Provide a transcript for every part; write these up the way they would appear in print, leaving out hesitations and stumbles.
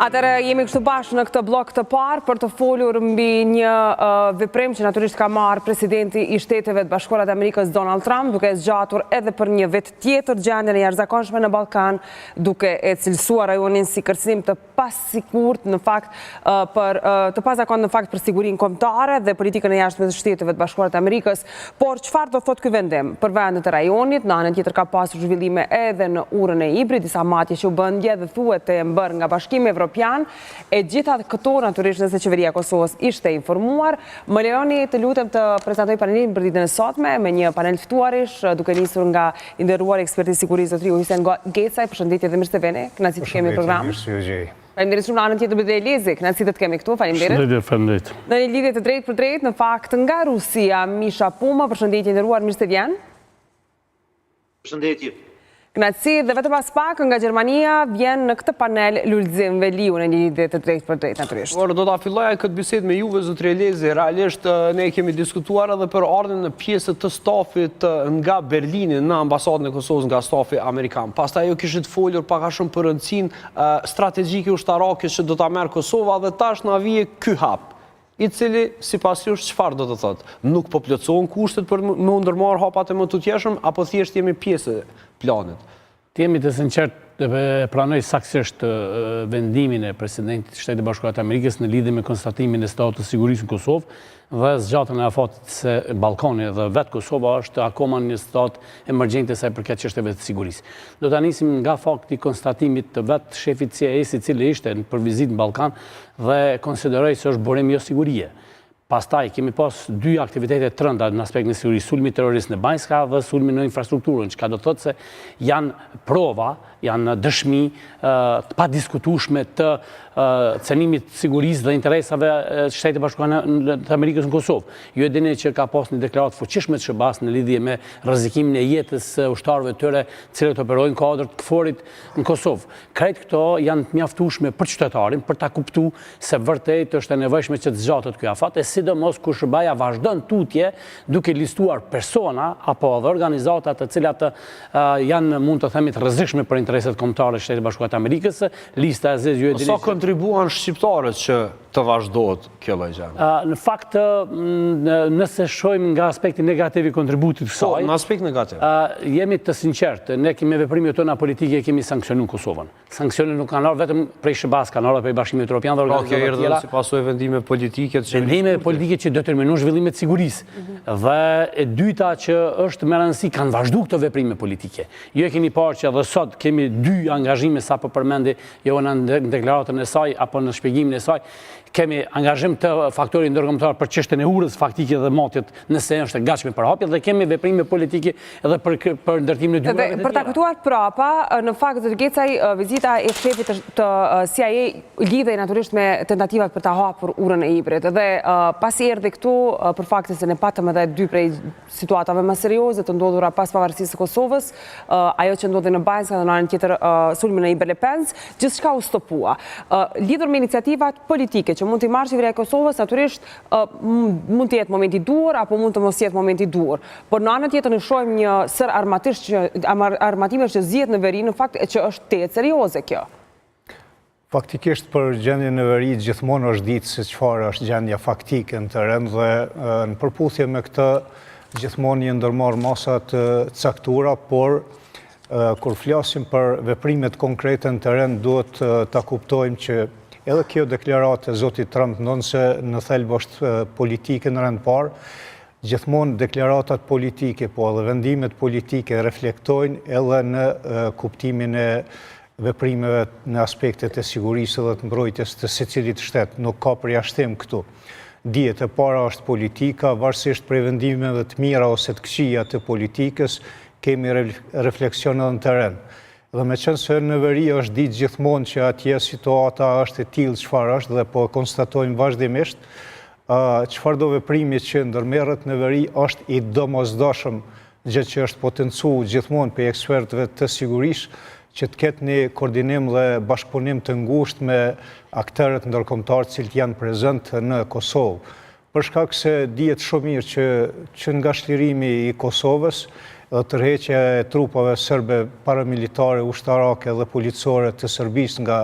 Atëherë jemi kështu bashkë në këtë blok të parë për të folur mbi një veprim që natyrisht ka marrë presidenti i Shteteve të Bashkuara të Amerikës Donald Trump, duke zgjatur edhe për një vit tjetër gjendjen e jashtëzakonshme në Ballkan, duke e cilësuar rajonin si kërcënim të pasigurt në fakt të pazakonshëm në fakt për sigurinë kombëtare dhe politikën e jashtme të Shteteve të Bashkuara të Amerikës. Por çfarë do thotë ky vendim për vendet e rajonit? Në anën tjetër ka pasur zhvillime edhe në urën e Ibrit, disa matje që u bën dje dhe thuhet të bërë nga Bashkimi Evropian. E gjitha këto natyrisht nëse qeveria e Kosovës ishte informuar. Më lejoni të lutem të prezantoj panelin për ditën e sotme me një panel ftuarish, duke nisur nga i nderuar eksperti i sigurisë zotriu Hysén Gecaj. Përshëndetje dhe mirë se vini. Kënaqësi të kemi në program. Faleminderit shumë në anën tjetër Bedri Elezi, kënaqësi të kemi këtu. Faleminderit. Në një lidhje të drejtë për drejtë, në fakt nga Rusia, Misha Puma, përshëndetje i nderuar, mirë se vjen. Përshëndetje. Kënaqësi dhe vetëm pas pak nga Gjermania vjen në këtë panel Lulzim Veliu në një lidhje të drejtë për drejtë natyrisht. Por do ta filloja këtë bisedë me juve zotri Elezi. Realisht ne kemi diskutuar edhe për ardhen në pjesët të stafit nga Berlini në ambasadën e Kosovës nga stafi amerikan. Pastaj ajo kishit folur pak a shumë për rëndësinë strategjike ushtarake që do ta merr Kosova dhe tash na vije ky hap, i cili sipas jush çfarë do të thotë? Nuk po plotësohen kushtet për me u ndërmarr hapat e më tutjeshëm apo thjesht jemi pjesë e planit? Të jemi të sinqert dhe pranoj saktësisht vendimin e presidentit të Shtetit Bashkuar të Amerikës në lidhje me konstatimin e statit të sigurisë në Kosovë dhe zgjatjen e afatit se Ballkani dhe vetë Kosova është akoma një stat emergjente sa i përket çështjeve të sigurisë. Do ta nisim nga fakti i konstatimit të vetë shefit CIA-s i cili ishte për vizitë në Ballkan dhe konsideroi se është burim jo sigurie. Pastaj kemi pas dy aktivitete të rënda në aspektin e sigurisë, sulmi terrorist në Banjska dhe sulmi në infrastrukturën, që ka do të thotë se janë prova, janë dëshmi të padiskutueshme të cenimit të sigurisë dhe interesave të Shtetit Bashkuar të Amerikës në Kosovë. Ju e dini që ka pas një deklaratë fuqishme të SBA-s në lidhje me rrezikimin e jetës së ushtarëve të tyre, të cilët operojnë në kuadër të KFOR-it në Kosovë. Krejt këto janë të mjaftueshme për qytetarin për ta kuptuar se vërtet është e nevojshme që të zgjatet ky afat, sidomos kur SBA-ja vazhdon tutje duke listuar persona apo edhe organizata të cilat janë mund të themi të rrezikshme për interesat kombëtare të Shtetit Bashkuar të Amerikës. Lista e zezë ju e dini. Sa kontribuan shqiptarët që të vazhdohet kjo lloj gjë? Në fakt nëse shohim nga aspekti negativ i kontributit të saj, në aspekt negativ. Jemi të sinqertë, ne kemi veprimet tona politike kemi sanksionuar Kosovën. Sanksionet nuk kanë ardhur vetëm prej SBA-s, kanë ardhur prej Bashkimit Evropian dhe organizatave të tjera. Si pasojë vendime politike të vendime politike që determinojnë zhvillimet e sigurisë. Dhe e dyta që është me rëndësi kanë vazhduar këto veprime politike. Jo e kemi parë që edhe sot kemi dy angazhime sapo përmendi jo në deklaratën e saj apo në shpjegimin e saj. Kemi angazhim të faktorit ndërkombëtar për çështjen e urës faktike dhe matjet nëse është e gatshme për hapje dhe kemi veprime politike edhe për ndërtimin e dyerave. Për ta kuptuar prapa, në fakt zoti Gecaj, vizita e shefit të CIA lidhej natyrisht me tentativat për ta hapur urën e Ibrit. Dhe pasi erdhi këtu për faktin se ne patëm edhe dy prej situatave më serioze të ndodhura pas pavarësisë së Kosovës, ajo që ndodhi në Banjska dhe në anën tjetër sulmi në Ibër-Lepens, gjithçka u stopua. Lidhur me iniciativat politike që mund t'i marrë qeveria e Kosovës, natyrisht mund të jetë momenti dur apo mund të mos jetë momenti dur. Por në anën tjetër ne shohim një sër armatimesh që zihet në veri, në fakt që është tetë serioze kjo. Faktikisht për gjendjen në veri gjithmonë është ditë se çfarë është gjendja faktike në terren dhe në përputhje me këtë gjithmonë janë ndërmarrë masa të caktuara, por kur flasim për veprimet konkrete në terren duhet ta kuptojmë që edhe kjo deklaratë e zotit Trump, nëse në thelb është politike në rend parë, gjithmonë deklaratat politike, po edhe vendimet politike reflektojnë edhe në kuptimin e veprimeve në aspektet e sigurisë dhe të mbrojtjes të secilit shtet. Nuk ka përjashtim këtu. Dihet e para është politika, varësisht prej vendimeve të mira ose të këqija të politikës, kemi refleksion edhe në terren. Dhe me qenë se në veri është ditë gjithmonë që atje situata është e tillë çfarë është dhe po konstatojmë vazhdimisht, çfarë do veprimi që ndërmerret në veri është i domosdoshëm, gjë që është potencuar gjithmonë për ekspertëve të sigurisë që të ketë një koordinim dhe bashkëpunim të ngushtë me aktorët ndërkombëtar që janë prezent në Kosovë. Për shkak se dihet shumë mirë që nga shlirimi i Kosovës dhe tërheqja e trupave serbe paramilitare, ushtarake dhe policore të Serbisë nga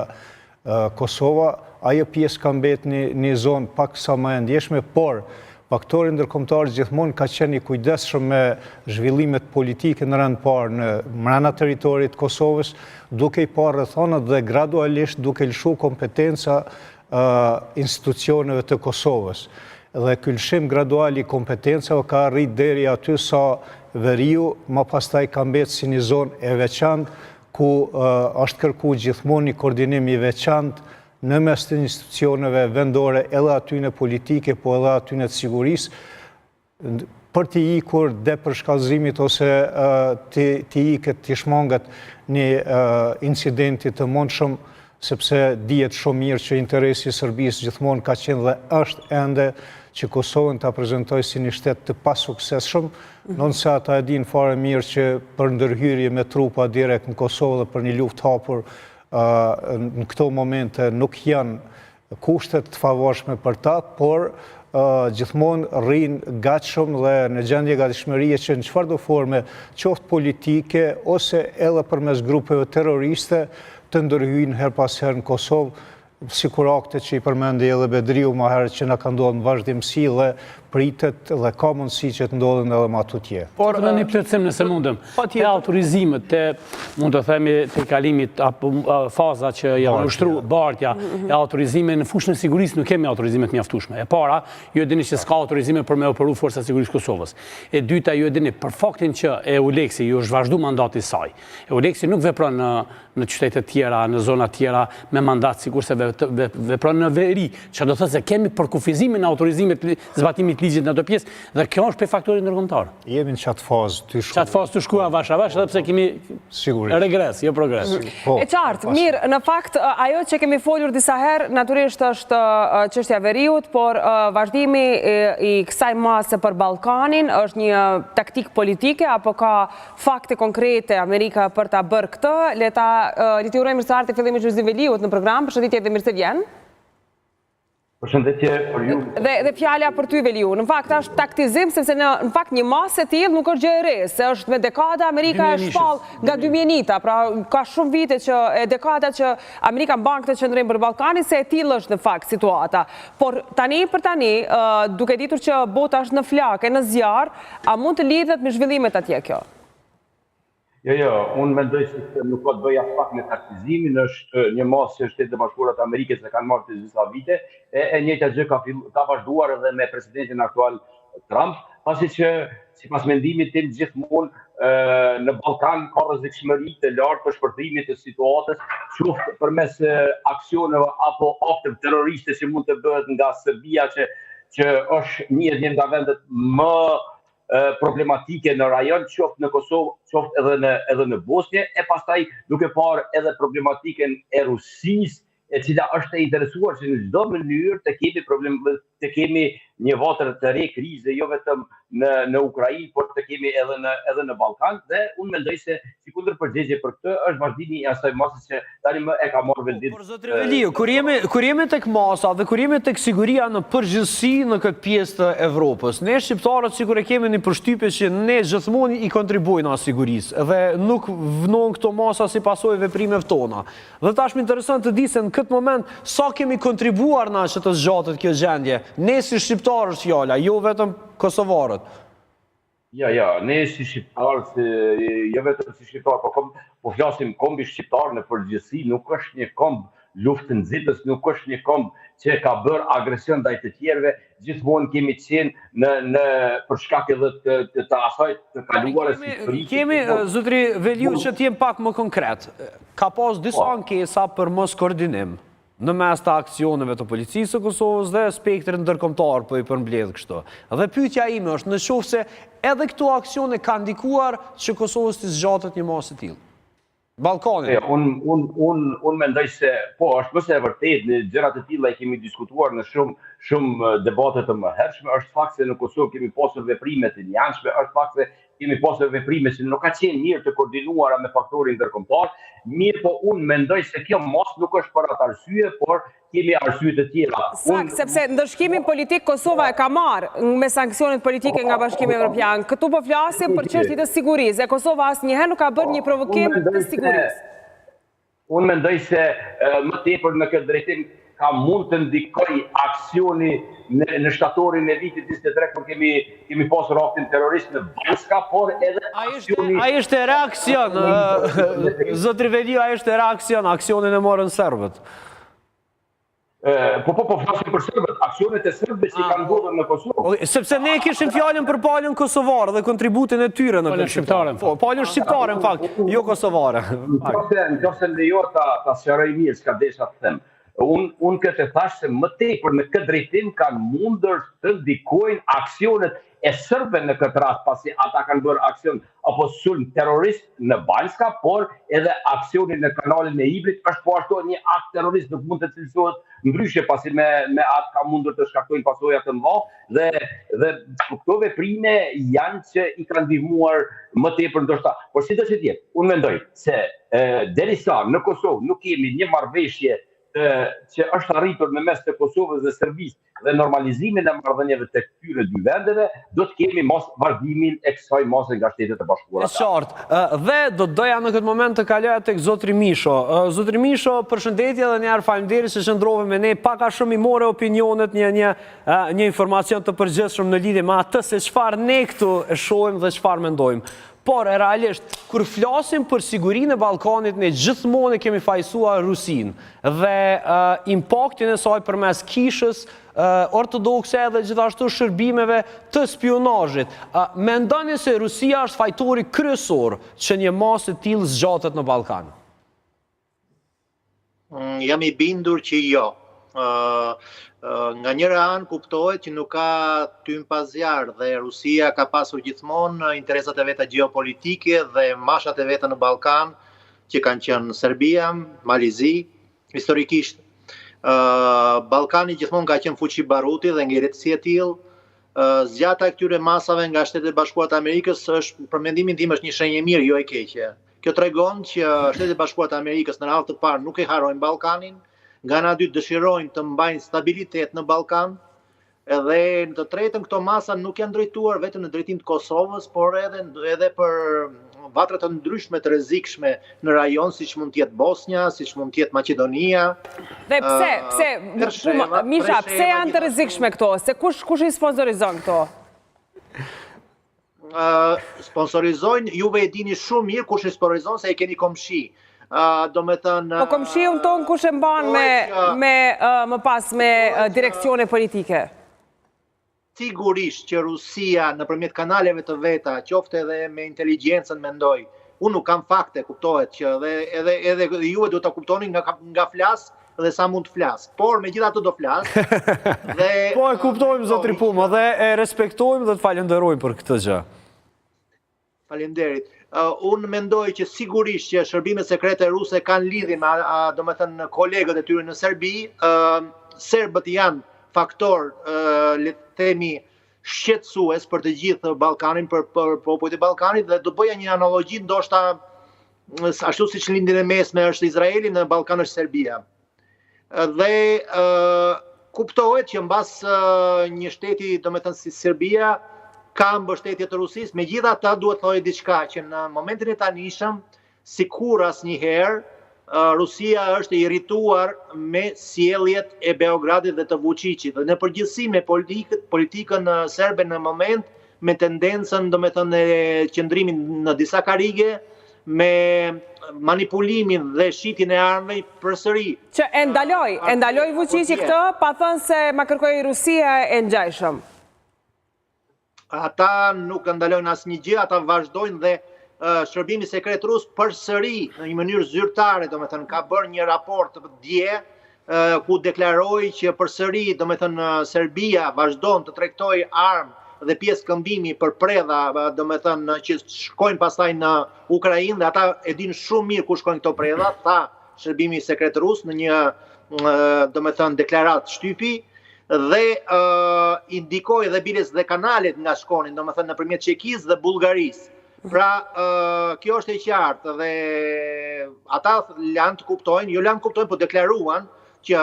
Kosova, ajo pjesë ka mbet një zonë pak sa më e ndjeshme, por faktori ndërkombëtar gjithmonë ka qenë i kujdesshëm me zhvillimet politike në rend parë në brenda territorit të Kosovës, duke i parë rrethonat dhe gradualisht duke lëshuar kompetenca institucioneve të Kosovës. Dhe ky lëshim gradual i kompetencave ka arrit deri aty sa veriu, më pastaj ka mbetë si një zonë e veçantë ku është kërkuar gjithmonë një koordinim i veçantë në mes të institucioneve vendore, edhe atyne politike, po edhe atyne të sigurisë, për t'i ikur dhe për shkallëzimit ose t'i iket, t'i shmangat një incidenti të mundshëm, sepse dihet shumë mirë që interesi i Serbisë gjithmonë ka qenë dhe është ende që Kosovën ta prezantoj si një shtet të pasuksesshëm, nëse ata e dinë fare mirë që për ndërhyrje me trupa direkt në Kosovë dhe për një luftë hapur në këto momente nuk janë kushtet të favorshme për ta, por gjithmonë rrinë gatshëm dhe në gjendje gatishmërie që në çfarëdo forme, qoftë politike ose edhe përmes grupeve terroriste, të ndërhyjnë her pas herë në Kosovë, sikur akte që i përmendi edhe Bedriu më herët që na ka ndodhur në vazhdimsi dhe pritet dhe ka mundësi që të ndodhen edhe më tutje. Por në një plotësim nëse mundem, te autorizimet, te mund të themi te kalimit apo faza që janë ushtruar bardhja, e autorizime në fushën e sigurisë nuk kemi autorizimet mjaftueshme. E para, ju e dini që s'ka autorizime për me operu forcat sigurisë Kosovës. E dyta, ju e dini për faktin që EULEX-i ju është vazhdu mandati i saj. EULEX-i nuk vepron në qytete tjera, në zona tjera me mandat sikurse vepron në veri, që do të thotë se kemi përkufizimin e autorizimit zbatimit ligjit në ato pjesë, dhe kjo është për faktorin ndërkombëtar. Jemi në qatë fazë të shkuar. Qatë fazë të shkuar vash edhe pse kemi regres, jo progres. E qartë, mirë, në fakt, ajo që kemi folur disa herë, naturisht është çështja e veriut, por vazhdimi i kësaj mase për Ballkanin është një taktik politike, apo ka fakte konkrete Amerika për ta bërë këtë? Le t'i urojmë mirë se ardhi fillimi i Xhuzi Veliut në program. Përshëndetje dhe mirë se vjen. Përshëndetje për ju. Dhe fjala për ty, Veliu, në fakt është taktizim, sepse në fakt një masë e tillë nuk është gjë e re, se është me dekada Amerika e shpall nga 2000-ta, pra ka shumë vite që e dekada që Amerika mban këtë qendrim për Ballkanin, se e tillë është në fakt situata. Por tani për tani, duke ditur që bota është në flakë, në zjarr, a mund të lidhet me zhvillimet atje kjo? Jo, unë mendoj se nuk ka të bëja pak me taktizimin, është një masë që Shtetet e Bashkuara të Amerikës e kanë marrë të disa vite, e njëjta gjë ka vazhduar edhe me presidentin aktual Trump, pasi që sipas mendimit tim gjithmonë në Ballkan ka rrezikshmëri të lartë për shpërthimit të situatës, qoftë përmes aksioneve apo akteve terroriste që mund të bëhet nga Serbia, që është një nga vendet më problematike në rajon, qoftë në Kosovë, qoftë edhe në Bosnjë, e pastaj duke parë edhe problematikën e Rusisë, e cila është e interesuar që në çdo mënyrë të kemi një vatër të re krize, jo vetëm në Ukrainë, por të kemi edhe në Ballkan, dhe unë mendoj se sikundër përgjigje për këtë është vazhdimi i asaj mase që tani më e ka marrë vendim. Por zotri Veliu, kur jemi tek masa dhe kur jemi tek siguria në përgjithësi në këtë pjesë të Evropës, ne shqiptarët sikur e kemi një përshtypje që ne gjithmonë i kontribuojmë as sigurisë dhe nuk vnon këto masa si pasojë veprimeve tona. Dhe tash më intereson të di se në këtë moment sa kemi kontribuar na që të zgjatet kjo gjendje. Ne si shqiptarë është fjala, jo vetëm kosovarët. Ja, ne si shqiptarë, jo vetëm si shqiptarë, po flasim kombi shqiptarë në përgjithësi, nuk është një komb luftë nxitës, nuk është një komb që ka bërë agresion ndaj të tjerëve, gjithmonë kemi qenë për shkak edhe të asaj të kaluarës historike. Kemi, zotri Veliu, që t'jem pak më konkret, ka pas disa ankesa për mos koordinim në mes të aksioneve të policisë të Kosovës dhe spektrin ndërkombëtar për i përmbledh kështu. Dhe pyetja ime është, në qoftë se edhe këto aksione kanë ndikuar që Kosovës të zgjatet një masë e tillë. Ballkanin. Unë mendoj se po, është mëse e vërtet, në gjërat e tilla e kemi diskutuar në shumë debate të mëhershme, është fakt se në Kosovë kemi pasur veprime të njanshme, është fakt se kemi pasur veprime që nuk ka qenë mirë të koordinuara me faktorin ndërkombëtar, mirë po unë mendoj se kjo mos nuk është për atë arsye, por kemi arsye të tjera. Sakt, sepse ndërshkimin politik Kosova e ka marrë me sanksionet politike nga Bashkimi Evropian. Këtu po flasim për çështjet e sigurisë. Kosova asnjëherë nuk ka bërë një provokim të sigurisë. Unë mendoj se më tepër në këtë drejtim ka mund të ndikoj aksioni në shtatorin e vitit 23 kur kemi pasur aktin terrorist në Banska, por edhe aksioni... A ishte reakcion, zotri Veliu, a ishte reakcion, aksionin e morën serbët? Po flasim për serbët, aksionet e serbëve që kanë ndodhur në Kosovë. Sepse ne kishim fjalën për palën kosovarë dhe kontributin e tyre në Palën shqiptare. Palën shqiptare, në fakt, jo kosovare. Nëse lejo ta sqaroj mirë çka desha të them. Unë këtë thash se më tepër në këtë drejtim kanë mundër të ndikojnë aksionet e serbëve në këtë rast, pasi ata kanë bërë aksion apo sulm terrorist në Banjska, por edhe aksionin në kanalin e Ibrit është po ashtu një akt terrorist, nuk mund të cilësohet ndryshe, pasi me atë ka mundur të shkaktojnë pasoja të mëdha dhe këto veprime janë që i kanë ndihmuar më tepër ndoshta. Por sidoqë të jetë, unë mendoj se derisa në Kosovë nuk kemi një marrëveshje që është arritur në mes të Kosovës dhe Serbisë dhe normalizimin e marrëdhënieve të këtyre dy vendeve, do të kemi mos vazhdimin e kësaj mase nga Shtetet e Bashkuara. Qartë. Dhe do doja në këtë moment të kaloja tek zotri Misho. Zotri Misho, përshëndetje dhe njëherë faleminderit se qëndrove me ne, pak a shumë i more opinionet, një informacion të përgjithshëm në lidhje me atë se çfarë ne këtu e shohim dhe çfarë mendojmë. Por, realisht, kur flasim për sigurinë e Ballkanit, ne gjithmonë kemi fajsuar Rusinë dhe impaktin e saj përmes kishës ortodokse edhe gjithashtu shërbimeve të spionazhit. Mendoni se Rusia është fajtori kryesor që një masë e tillë zgjatet në Ballkan? Jam i bindur që jo. Nga njëra anë kuptohet që nuk ka tym pas zjarr dhe Rusia ka pasur gjithmonë interesat e veta gjeopolitike dhe mashat e veta në Ballkan, që kanë qenë Serbia, Malizi, historikisht. Ballkani gjithmonë ka qenë fuqi baruti dhe ngjerëtësi e tillë. Zgjata e këtyre masave nga Shtetet e Bashkuara të Amerikës është, për mendimin tim, është një shenjë e mirë, jo e keqe. Kjo tregon që Shtetet e Bashkuara të Amerikës në radhë të parë nuk e harrojnë Ballkanin, nga ana dytë dëshirojnë të mbajnë stabilitet në Ballkan, edhe në të tretën këto masa nuk janë drejtuar vetëm në drejtim të Kosovës, por edhe për vatra të ndryshme të rrezikshme në rajon, siç mund të jetë Bosnja, siç mund të jetë Maqedonia. Dhe Misha, pse janë të rrezikshme këto? Se kush i sponsorizon këto? Sponsorizojnë, juve e dini shumë mirë kush i sponsorizon, se e keni komshi. Po komshiun ton kush e mban më pas me direksione politike? Sigurisht që Rusia nëpërmjet kanaleve të veta, qoftë edhe me inteligjencën mendoj. Unë nuk kam fakte, kuptohet që edhe juve do ta kuptoni nga flas dhe sa mund të flas. Por megjithatë do flas. Po e kuptojmë zotri Puma dhe e respektojmë dhe të falenderojmë për këtë gjë. Faleminderit. Unë mendoj që sigurisht që shërbimet sekrete ruse kanë lidhje me domethënë kolegët e tyre në Serbi. Serbët janë faktor, le të themi, shqetësues për të gjithë Ballkanin, për popujt e Ballkanit, dhe do bëja një analogji ndoshta ashtu siç lindjen e mesme është Izraeli, në Ballkan është Serbia. Dhe kuptohet që mbas një shteti, domethënë si Serbia, ka mbështetje të Rusisë, megjithatë duhet thojë diçka që në momentin e tanishëm, sikur asnjëherë, Rusia është irrituar me sjelljet e Beogradit dhe të Vučićit, dhe në përgjithësi me politikën serbe në moment, me tendencën domethënë e qëndrimit në disa karige, me manipulimin dhe shitjen e armëve përsëri. Që e ndaloj Vučići këtë, pa thënë se ma kërkoi Rusia e ngjajshëm. Ata nuk ndalojnë asnjë gjë, ata vazhdojnë dhe shërbimi sekret rus përsëri në një mënyrë zyrtare, domethënë ka bërë një raport dje ku deklaroi që përsëri, domethënë Serbia vazhdon të tregtojë armë dhe pjesë këmbimi për predha, domethënë që shkojnë pastaj në Ukrainë, dhe ata e dinë shumë mirë ku shkojnë këto predha, tha shërbimi sekret rus në një domethënë deklaratë shtypi. Dhe indikoi dhe biles dhe kanalet nga shkonin, domethënë nëpërmjet Çekisë dhe Bullgarisë. Pra, kjo është e qartë dhe ata lanë të kuptojnë, po deklaruan që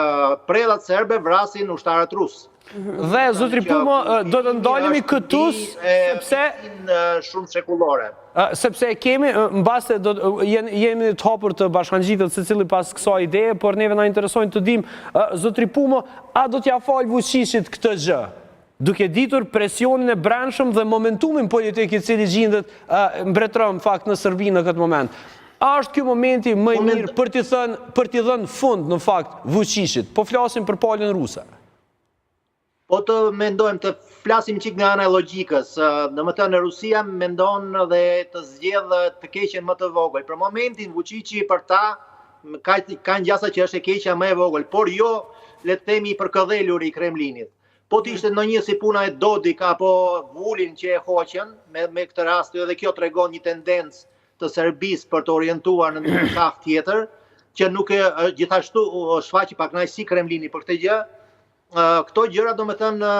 predhat serbe vrasin ushtarët rusë. Dhe zotri Puma, do të ndalemi këtu sepse shumë shekullore. sepse kemi, në base jemi të hapur të bashkangjitët se cili pas kësa ideje, por neve na interesojnë të dim, zotri Pumo, a do t'ja falë Vučićit këtë gjë? Duke ditur presionin e brendshëm dhe momentumin politik i cili gjindet mbretëror në fakt në Serbi në këtë moment. A është kjo momenti më i mirë për t'i dhënë fund në fakt Vučićit? Po flasim për palën ruse. Po të mendojmë të flasim qik nga ana e logjikës. Domethënë Rusia mendon dhe të zgjedhë të keqen më të vogël. Për momentin Vučići për ta ka ngjasa që është e keqja më e vogël, por jo le të themi për këdhelur i Kremlinit. Po të ishte ndonjë si puna e Dodik apo Vulin që e hoqën, me këtë rast edhe kjo tregon një tendencë të Serbisë për të orientuar në një kaf tjetër, që nuk e gjithashtu shfaqi pak kënaqësi Kremlini për këtë gjë. Këto gjëra domethënë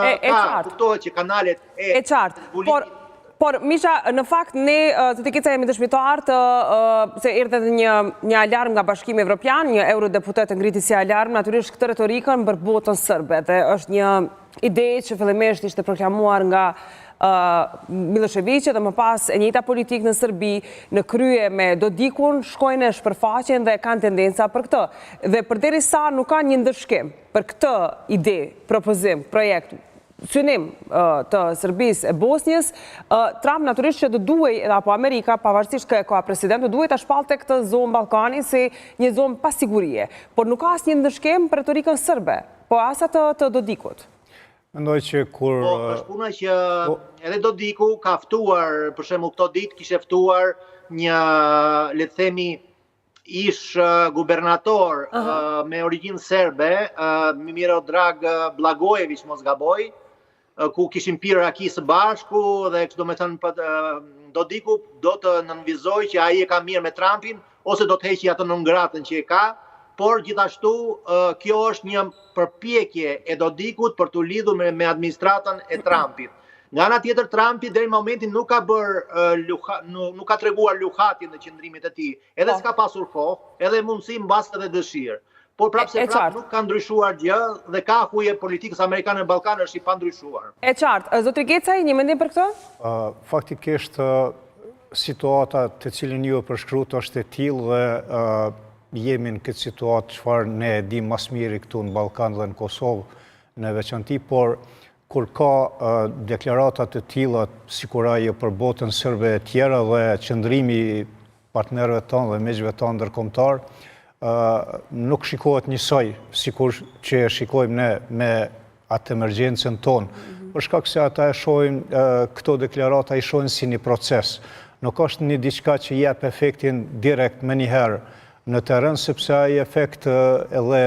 kuptohet që kanalet e qartë, por Misha, në fakt ne të Tikica jemi dëshmitar se erdhe një alarm nga Bashkimi Evropian, një eurodeputet ngriti si alarm, natyrisht këtë retorikën për botën sërbe, dhe është një ide që fillimisht ishte proklamuar nga Milošević dhe më pas e njëjta politikë në Serbi në krye me Dodikun shkojnë e shpërfaqen dhe kanë tendenca për këtë. Dhe përderisa nuk ka një ndërshkim për këtë ide, propozim, projekt, synim të Serbisë e Bosnjës, Trump natyrisht që do duhej, apo Amerika, pavarësisht ka president, do duhej ta shpallte këtë zonë Ballkani si një zonë pa sigurie. Por nuk ka asnjë ndërshkim për retorikën serbe, po as atë të Dodikut. Mendoj që kur... Po, është puna që edhe Dodiku ka ftuar, për shembull këto ditë kishte ftuar një, le të themi, ish gubernator me origjinë serbe, Miodrag Blagojević mos gaboj, ku kishin pirë raki së bashku dhe kështu me thënë Dodiku do të nënvizoj që ai e ka mirë me Trumpin ose do të heqi atë nëngratën që e ka. Por gjithashtu kjo është një përpjekje e Dodikut për të lidhur me administratën e Trumpit. Nga ana tjetër Trumpi deri në momentin nuk ka nuk ka treguar luhatin në qëndrimit e tij. Edhe s'ka pasur kohë, edhe mundësi mbas edhe dëshirë. Por prapse nuk ka ndryshuar gjë dhe ka huje politikës amerikane në Ballkan është i pandryshuar. E qartë, zotri Gecaj, një mendim për këtë? Faktikisht situata të cilën ju e përshkruat është e tillë dhe jemi në këtë situatë çfarë ne e dim mas miri këtu në Ballkan dhe në Kosovë në veçanti, por kur ka deklarata të tilla sikur ajo për botën serbe e tjera dhe qëndrimi partnerëve tonë dhe miqve tonë ndërkombëtar, nuk shikohet njësoj sikur që e shikojmë ne me atë emergjencën tonë. Për shkak se ata e shohin këto deklarata i shohin si një proces. Nuk është një diçka që jep efektin direkt me njëherë në teren, sepse ai efekt edhe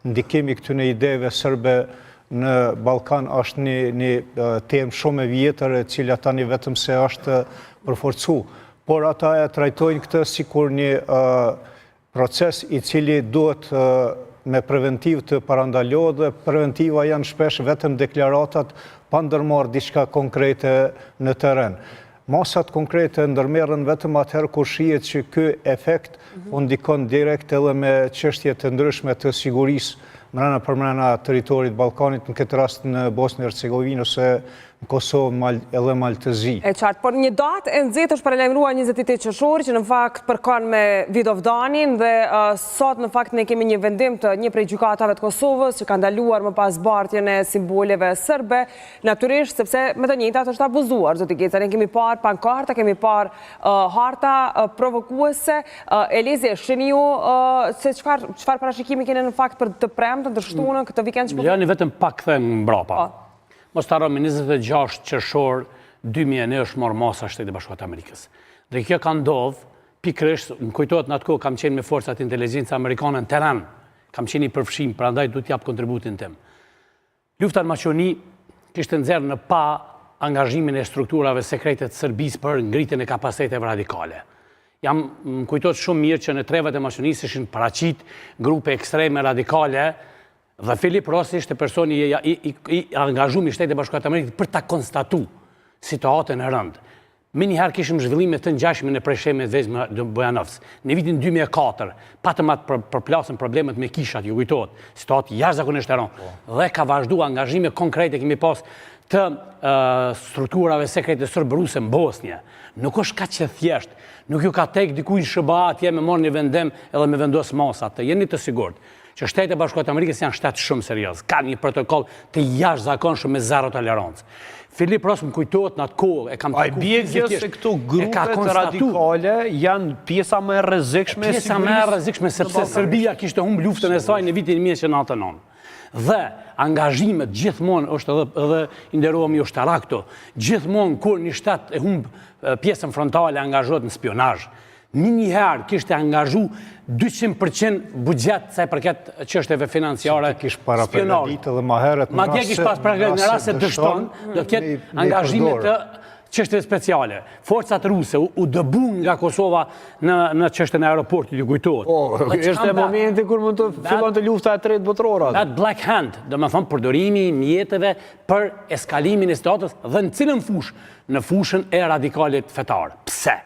ndikimi këtyre ideve serbe në Ballkan është një temë shumë e vjetër, e cila tani vetëm se është përforcu. Por ata e trajtojnë këtë sikur një proces i cili duhet me preventiv të parandalohet dhe preventiva janë shpesh vetëm deklaratat pa ndërmarrë diçka konkrete në teren. Masat konkrete ndërmerren vetëm atëherë kur shihet që ky efekt ndikon direkt edhe me çështje të ndryshme të sigurisë brenda territorit Ballkanit, në këtë rast në Bosnjë Hercegovinë ose në Kosovë edhe Maltëzi. E qartë, por një datë e nxehtë është paralajmëruar 28 qershori që në fakt përkon me Vidovdanin dhe sot në fakt ne kemi një vendim të një prej gjykatave të Kosovës që ka ndaluar më pas bartjen e simboleve serbe, natyrisht sepse me të njëjtat është abuzuar. Zoti Geca, ne kemi parë pankarta, kemi parë harta provokuese. Elize, shihni ju se çfarë parashikimi keni në fakt për të premten, të shtunën, këtë vikend që Jani vetëm pak them mbrapa. Mos të harrojmë 26 qershor 2001 është marrë masa Shtetit Bashkuar Amerikës. Dhe kjo ka ndodhur pikërisht, më kujtohet në atë kohë kam qenë me forcat inteligjencë amerikane në teren. Kam qenë i përfshim, prandaj duhet t'jap kontributin tim. Lufta në Maqedoni kishte nxjerrë në pa angazhimin e strukturave sekrete të Serbisë për ngritjen e kapaciteteve radikale. Më kujtohet shumë mirë që në trevat e Maqedonisë ishin paraqit grupe ekstreme radikale dhe Filip Rossi ishte personi i angazhuar i Shtetit Bashkuar të Amerikës për ta konstatuar situatën e rëndë. Me njëherë kishim zhvillime të ngjashme në presheme të Vezma Bojanovës. Në vitin 2004, patëm atë përplasën problemet me kishat, ju kujtohet, situatë jashtëzakonisht e rëndë. Dhe ka vazhduar angazhime konkrete, kemi pas të strukturave sekrete sërbëruse në Bosnje, nuk është ka që thjesht, nuk ju ka tek dikuj shëba atje me morë një vendim edhe me vendos masat, të jeni të sigurt që Shtetet e Bashkuara të Amerikës janë shtet shumë serioz, ka një protokoll të jashtëzakonshëm me zero tolerancë. Filip Ross më kujtohet në atë kohë, e kam A i bie gjë se këto grupet radikale janë pjesa më e rrezikshme e pjesa më e rrezikshme sepse Serbia kishte humbur luftën e saj në vitin 1999. Dhe angazhimet gjithmonë është edhe i nderuam ushtarak këto, gjithmonë kur një shtat e humb pjesën frontale angazhohet në spionazh. Njëherë kishte angazhu 200% buxhet sa i përket çështjeve financiare. Kish para përgatitur edhe më herët. Madje kish pas përgatitur në rast se dështon, do të ketë angazhime të çështjeve speciale. Forcat ruse u dëbuan nga Kosova në çështën e aeroportit, ju kujtohet. Është momenti kur mund të fillonte lufta e tretë botërore. That black hand, domethënë përdorimi i mjeteve për eskalimin e situatës dhe në cilën fushë? Në fushën e radikalit fetar. Pse?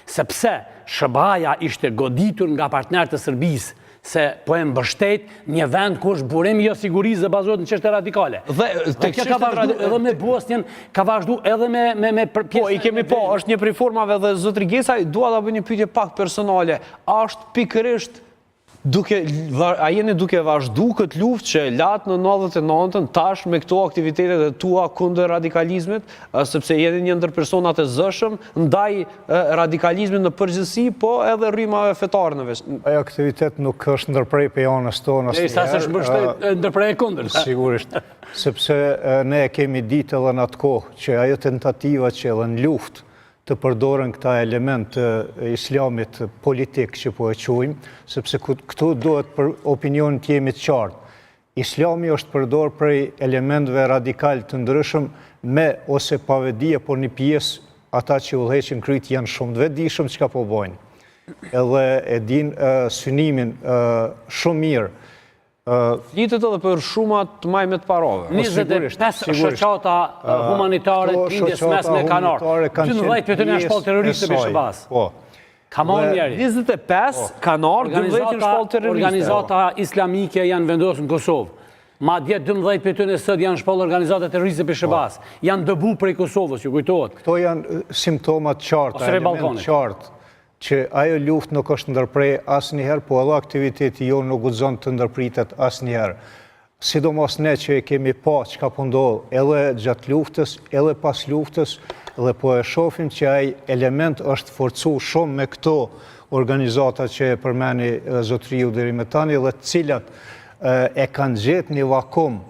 Sepse SBA-ja ishte goditur nga partnerët e Serbisë se po e mbështet një vend ku është burim jo sigurisë dhe bazohet në çështje radikale. Dhe kjo ka vazhdu edhe me Bosnjën, ka vazhdu edhe me pjesën. Po, i kemi po, është një prej formave dhe zot Rigesa, dua ta bëj një pyetje pak personale. Është pikërisht a jeni duke vazhdu këtë luftë që latë në 99-ën tash me këto aktivitetet e tua kundër radikalizmit, sepse jeni një ndër personat e zëshëm ndaj radikalizmit në përgjithësi, po edhe rrymave fetare në veç. Ajo aktivitet nuk është ndërprej për janës tonë asnjëherë. Sa s'është mbështet ndërprej e kundër. Sigurisht, sepse ne kemi ditë edhe në atë kohë që ajo tentativa që edhe në luftë të përdoren këta element të islamit politik që po e quajmë, sepse këtu duhet për opinionin të jemi të qartë. Islami është përdor prej elementeve radikal të ndryshëm me ose pavedije, por një pjesë ata që udhëheqin kryt janë shumë të vetëdijshëm çka po bojnë. Edhe e din synimin shumë mirë. Flitet edhe për shumat të majmet parove. 25 shoqata humanitare të lindjes mesme kanë ardhur. 12 për të janë shpallë terroristë për SBA-s. Po. Come on, njeri. 25 kanë ardhur, 12 janë shpallë terroriste. Organizata islamike janë vendosur në Kosovë. Madje 12 për të sot janë shpallë organizata terroriste për SBA-s. Janë dëbu prej Kosovës, ju kujtohet. Këto janë simptomat qarta, element qartë, që ajo luftë nuk është ndërprej asnjëherë, po edhe aktiviteti jo nuk guxon të ndërpritet asnjëherë. Sidomos ne që e kemi pa çka po ndodh edhe gjatë luftës, edhe pas luftës, dhe po e shohim që ai element është forcu shumë me këto organizata që e përmeni zotriu deri më tani dhe të cilat e kanë gjetë një vakum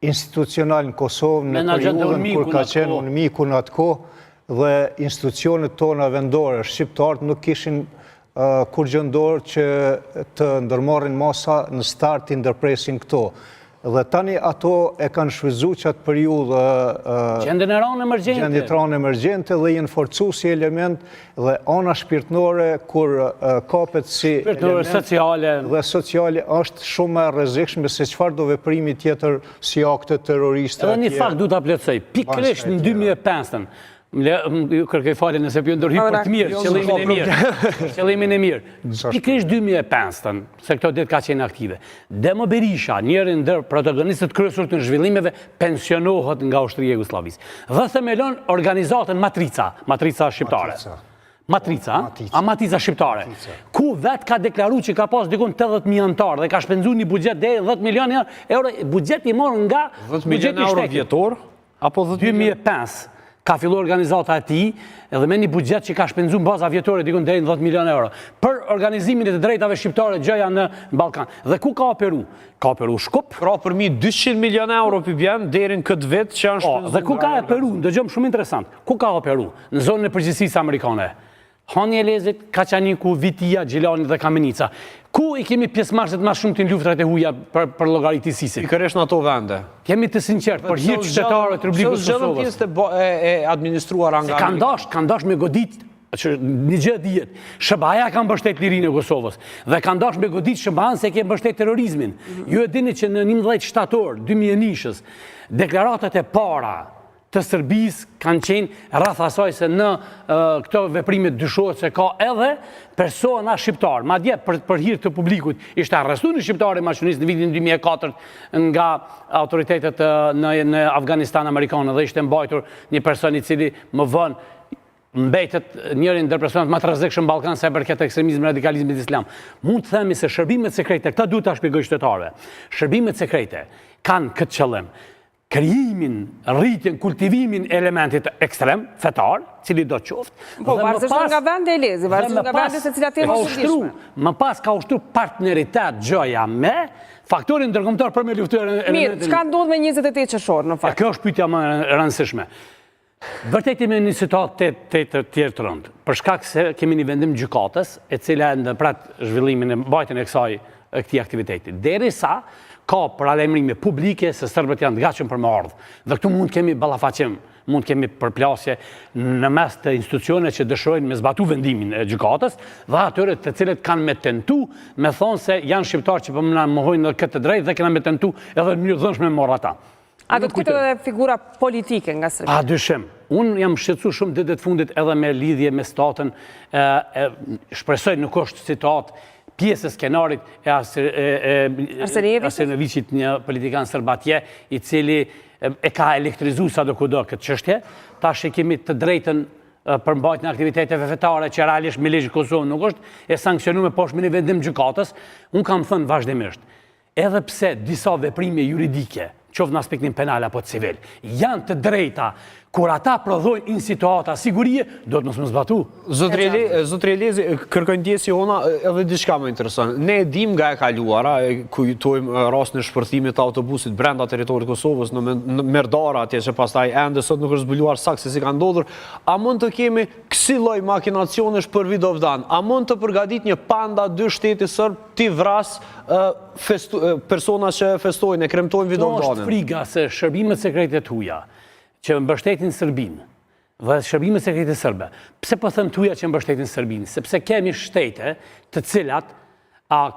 institucional në Kosovë në periudhën kur ka qenë UNMIK-u në atë kohë, dhe institucionet tona vendore, shqiptarët nuk kishin kur gjëndorë që të ndërmarrin masa në start të ndërpresin këto. Dhe tani ato e kanë shfrytzu që atë periudhë gjendjetranë emergjente dhe jenë forcu si element dhe ana shpirtnore kur kapet si element dhe sociale është shumë e rrezikshme se çfarë do veprimi tjetër si akte terroriste. Edhe një fakt du ta plotësoj. Pikërisht në 2005-ën ju kërkoj falje nëse pjo ndërhyj për të mirë, qëllimin e mirë. Pikërisht 2005-ën, se këto ditë ka qenë aktive. Demo Berisha, njëri ndër protagonistët kryesor të zhvillimeve, pensionohet nga Ushtria e Jugosllavisë. Dhe themelon organizatën Matrica shqiptare. Matrica shqiptare. Ku vetë ka deklaru që ka pas dikun 80.000 antarë dhe ka shpenzu një buxhet deri 10 milion euro, buxheti i morë nga 10 milion euro vjetor apo 2005. Ka fillu organizata e ti, edhe me një buxhet që ka shpenzu në baza vjetore dikun deri në 10 milion euro, për organizimin e të drejtave shqiptare gjëja në Ballkan. Dhe ku ka operu? Ka operu Shkup. Pra përmi 200 milion euro për bjen deri në këtë vetë që janë shpenzu. Dhe ku ka operu? Dëgjom shumë interesant. Ku ka operu? Në zonën e përgjithësisë amerikane. Hani Elezit, Kaçaniku, Vitia, Gjilani dhe Kamenica. Ku i kemi pjesëmarrësit më shumë të luftrat e huaja për llogaritësisë? Pikërisht në ato vende. Kemi të sinqert, për hir qytetarëve të Republikës së Kosovës. Pjesë e administruar nga kanë dash me godit që një gjë dihet. SBA-ja ka mbështet lirinë e Kosovës dhe kanë dash me godit SBA-n se ke mbështet terrorizmin. Ju e dini që në 11 shtator 2001-shës deklaratat e para të Serbisë kanë qenë rreth asaj se në këto veprime dyshohet se ka edhe persona shqiptar. Madje për hir të publikut ishte arrestuar një shqiptar mashionist në vitin 2004 nga autoritetet në Afganistan amerikanë dhe ishte mbajtur një person i cili më vonë mbetet njëri ndër personat më të rrezikshëm në Ballkan sa i përket ekstremizmit, radikalizmit islam. Mund të themi se shërbimet sekrete, këta duhet ta shpjegoj qytetarëve. Shërbimet sekrete kanë këtë qëllim: krijimin, rritjen, kultivimin e elementit ekstrem, fetar, cili do të qoftë. Po, varësisht nga vendi e lezi, varësisht nga vendi se cilat e vështirshme. Më pas ka ushtruar partneritet gjëja me faktorin ndërkombëtar për me luftuar Mirë, çka ndodh me 28 qershor në fakt? Kjo është pyetja më e rëndësishme. Vërtet jemi në një situatë të tjerë të rëndë, për shkak se kemi një vendim gjykatës e cila ndërprat zhvillimin e mbajtjen e këtij aktiviteti. Derisa ka paralajmërime publike se serbët janë të gatshëm për me ardhur. Dhe këtu mund kemi ballafaqim, mund kemi përplasje në mes të institucione që dëshirojnë me zbatu vendimin e gjykatës dhe atyre të cilët kanë me tentu me thonë se janë shqiptarë që po më mohojnë në këtë drejtë dhe kanë me tentu edhe në mënyrë dhënshme me marr ata. A do të kujtojë edhe figura politike nga Serbia? A dyshim. Unë jam shqetësuar shumë ditët e fundit edhe me lidhje me statën, shpresoj nuk është situatë pjesës skenarit e Arsenijevićit, një politikan serb atje, i cili e ka elektrizuar sadokudo këtë çështje. Tash kemi të drejtën për mbajtjen e aktiviteteve fetare që realisht me ligj Kosovë nuk është e sankcionuar poshtë me një vendim gjykatës. Unë kam thënë vazhdimisht, edhe pse disa veprime juridike, qoftë në aspektin penal apo civil, janë të drejta, kur ata prodhojnë në situata sigurie, do të mos më zbatu. Zotri Elezi, kërkoj ndjesë jona edhe diçka më intereson. Ne e dim nga e kaluara, kujtojmë rastin e shpërthimit të autobusit brenda territorit Kosovës në Merdara, atje që pastaj ende sot nuk është zbuluar saktë se si ka ndodhur. A mund të kemi kësi lloj makinacionesh për Vidovdan? A mund të përgatit një panda dy shteti serb ti vras persona që festojnë e kremtojnë Vidovdanin? To është friga se shërbimet sekrete tuja që mbështetin Serbinë dhe shërbimet sekrete serbe. Pse po them tuja që mbështetin Serbinë? Sepse kemi shtete të cilat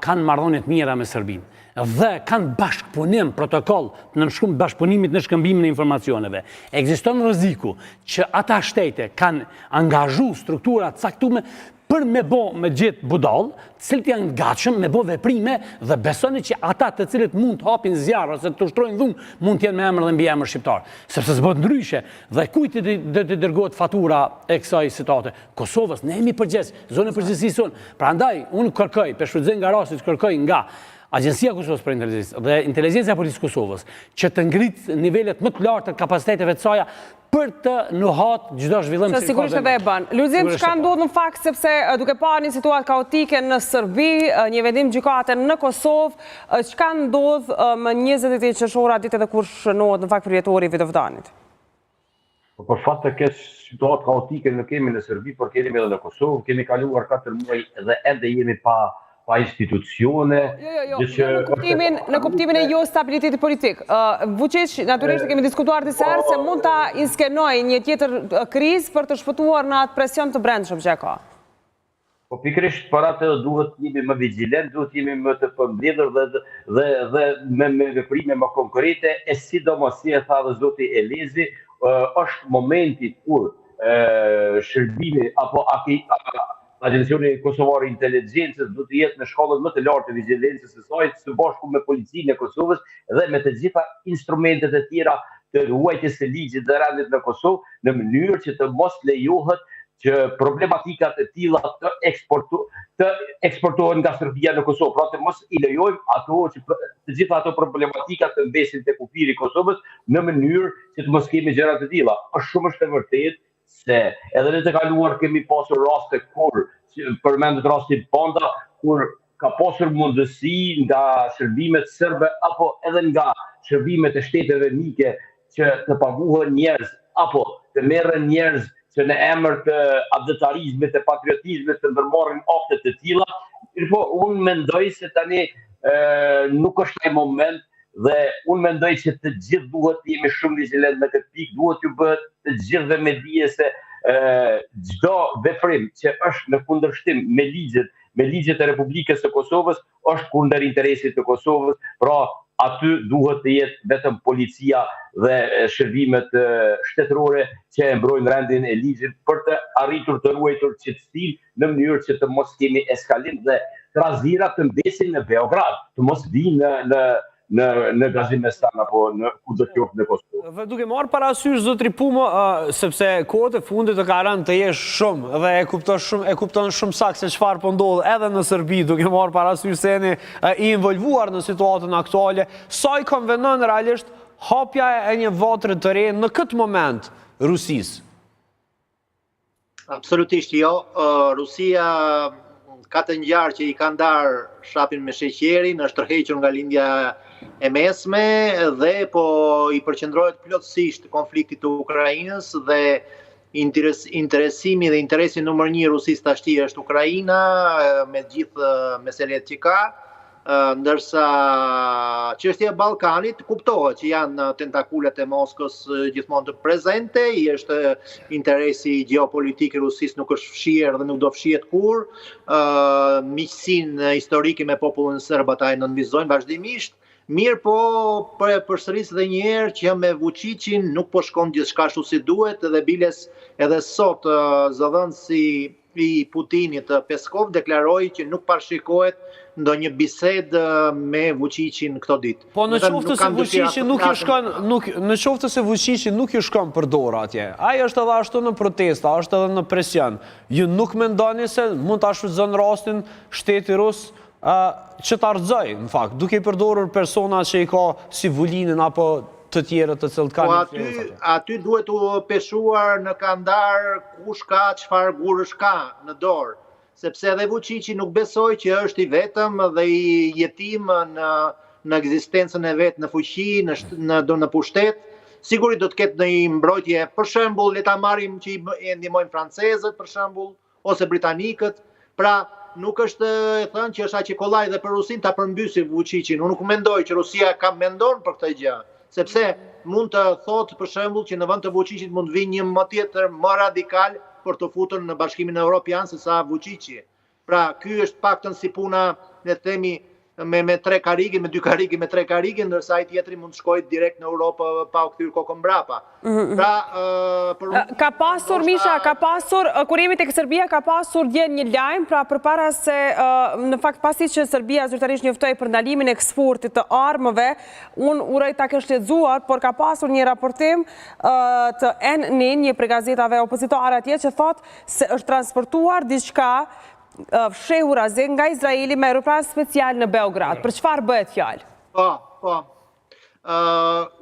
kanë marrëdhënie të mira me Serbinë dhe kanë bashkëpunim, protokoll në nënshkrim bashkëpunimit në shkëmbimin e informacioneve. Ekziston rreziku që ata shtete kanë angazhuar struktura të caktuara për me bo me gjithë budall, cilët janë gatshëm me bo veprime dhe besoni që ata të cilët mund të hapin zjarr ose të ushtrojnë dhunë mund të jenë me emër dhe mbi emër shqiptar. Sepse s'bëhet ndryshe dhe kujt do të dërgohet fatura e kësaj situate? Kosovës, ne jemi përgjegjës, zonë e përgjegjësisë sonë. Prandaj unë kërkoj, për shfrytëzim nga rasti, kërkoj nga Agjencia Kosovës për Inteligjencë dhe Inteligjenca e Policisë Kosovës që të ngrit nivelet më të larta të kapaciteteve të saj për të nuhat çdo zhvillim që sigurisht edhe e bën. Lulzim, çka ndodh në fakt sepse duke parë një situatë kaotike në Serbi, një vendim gjykate në Kosovë, çka ndodh më 28 qershor ditë edhe kur shënohet në fakt përjetori i Vidovdanit? Për fat të kesh situatë kaotike në kemi në Serbi, por kemi edhe në Kosovë, kemi kaluar 4 muaj dhe ende jemi pa institucione. Në kuptimin e jo stabiliteti politik. Vučić, natyrisht kemi diskutuar disa herë se mund ta inskenojë një tjetër krizë për të shpëtuar në atë presion të brendshëm që ka. Po pikërisht për atë duhet jemi më vigjilent, duhet jemi më të përmbledhur dhe me veprime më konkrete, e sidomos si e tha dhe zoti Elezi, është momenti kur shërbimi apo Agencioni Kosovare Inteligjencës do të jetë në shkallën më të lartë të vigjilencës së saj, së bashku me policinë e Kosovës dhe me të gjitha instrumentet e tjera të ruajtjes së ligjit dhe rendit në Kosovë, në mënyrë që të mos lejohet që problematikat e tilla të eksportohen nga Serbia në Kosovë, pra të mos i lejojmë ato që të gjitha ato problematikat të mbesin te kufiri i Kosovës në mënyrë që të mos kemi gjëra të tilla. Është shumë e vërtetë se edhe në të kaluar kemi pasur raste kur, përmendet rasti Panda, kur ka pasur mundësi nga shërbimet serbe apo edhe nga shërbimet e shteteve mike që të paguhen njerëz apo të merren njerëz që në emër të abdetarizmit e patriotizmit të ndërmarrin akte të tilla. Po unë mendoj se tani nuk është ai moment dhe unë mendoj që të gjithë duhet të jemi shumë vigjilent në këtë pikë, duhet t'ju bëhet të gjithëve me dije se çdo veprim që është në kundërshtim me ligjet, me ligjet e Republikës së Kosovës është kundër interesit të Kosovës, pra aty duhet të jetë vetëm policia dhe shërbimet shtetërore që e mbrojnë rendin e ligjit për të arritur të ruajtur qetësinë në mënyrë që të mos kemi eskalim dhe trazira të mbesin në Beograd, të mos vinë në Gazimestan apo në kudo qoftë në Kosovë. Dhe duke marrë parasysh zotri Pumë, sepse kohët e fundit të ka rënë të jesh shumë dhe e kupton shumë saktë se çfarë po ndodh edhe në Serbi, duke marrë parasysh se jeni i involvuar në situatën aktuale, sa i konvenon realisht hapja e një vatre të re në këtë moment Rusisë? Absolutisht jo. Rusia ka të ngjarë që i ka ndarë shapin me sheqerin, është tërhequr nga lindja e mesme dhe po i përqendrohet plotësisht konfliktit të Ukrainës dhe interesimi dhe interesi numër 1 i Rusisë tashti është Ukraina me gjithë meselet që ka, ndërsa çështja e Ballkanit kuptohet që janë tentakulat e Moskës gjithmonë të prezente, i është interesi gjeopolitik i Rusisë nuk është fshirë dhe nuk do fshihet kur, miqësinë historike me popullin serb ata e nënvizojnë vazhdimisht. Mirë po, përsëris dhe njëherë që me Vučićin nuk po shkon gjithçka ashtu si duhet dhe biles edhe sot zëdhënësi i Putinit Peskov deklaroi që nuk parashikohet ndonjë bisedë me Vučićin këto ditë. Po në qoftë se Vučići nuk i shkon për dorë atje. Ai është edhe ashtu në protesta, është edhe në presion. Ju nuk mendoni se mund ta shfrytëzon rastin shteti rus që të arëzoj, në fakt, duke i përdorur persona që i ka si Vulinin apo të tjerët të cilët kanë influencë. Aty duhet u peshuar në kandar kush ka, çfarë gurësh ka në dorë, sepse edhe Vučići nuk besoj që është i vetëm dhe i jetim në ekzistencën e vet, në fuqi, në pushtet. Sigurisht do të ketë një mbrojtje, për shembull, le ta marrim që i ndihmojnë francezët, për shembull, ose britanikët, pra nuk është e thënë që është aq i kollaj dhe për Rusin ta përmbysë Vučićin. Unë nuk mendoj që Rusia ka mendon për këtë gjë, sepse mund të thotë për shembull që në vend të Vučićit mund vi një më tjetër më radikal për të futur në Bashkimin Evropian se sa Vučići. Pra, ky është paktën si puna, le të themi, me 3 karige, me 2 karige, me 3 karige, ndërsa ai tjetri mund të shkojë direkt në Europë pa u kthyer kokën mbrapa. Pra, ka pasur Misha, kur jemi tek Serbia ka pasur dje një lajm, pra përpara se në fakt pasi që Serbia zyrtarisht njoftoi për ndalimin e eksportit të armëve, unë uroj ta kesh lexuar, por ka pasur një raportim të N1, një prej gazetave opozitare atje që thotë se është transportuar diçka fshehur nga Izraeli me aeroplan special në Beograd. Për çfarë bëhet fjalë? Po.